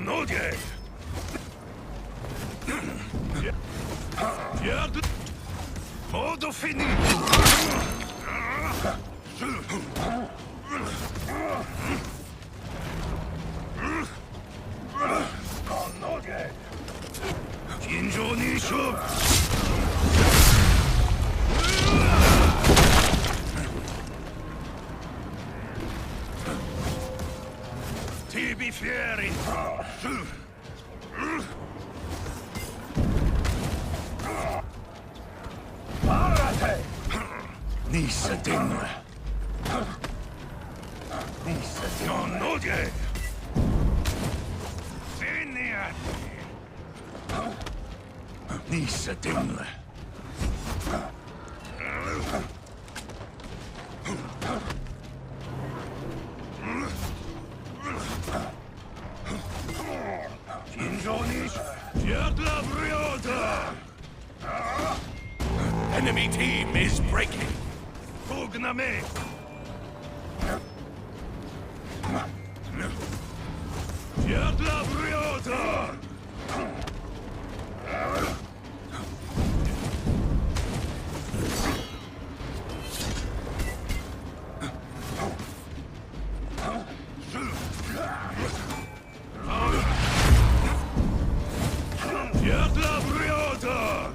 noge. Modo finito. 건너게. 진전이 셔. Tibi fieri. Parate. Nissa dinner. Nissa dinner. Non noge. Nissa dinner. Enemy team is breaking. Pugname. Yadla Briota. Yadla Briota.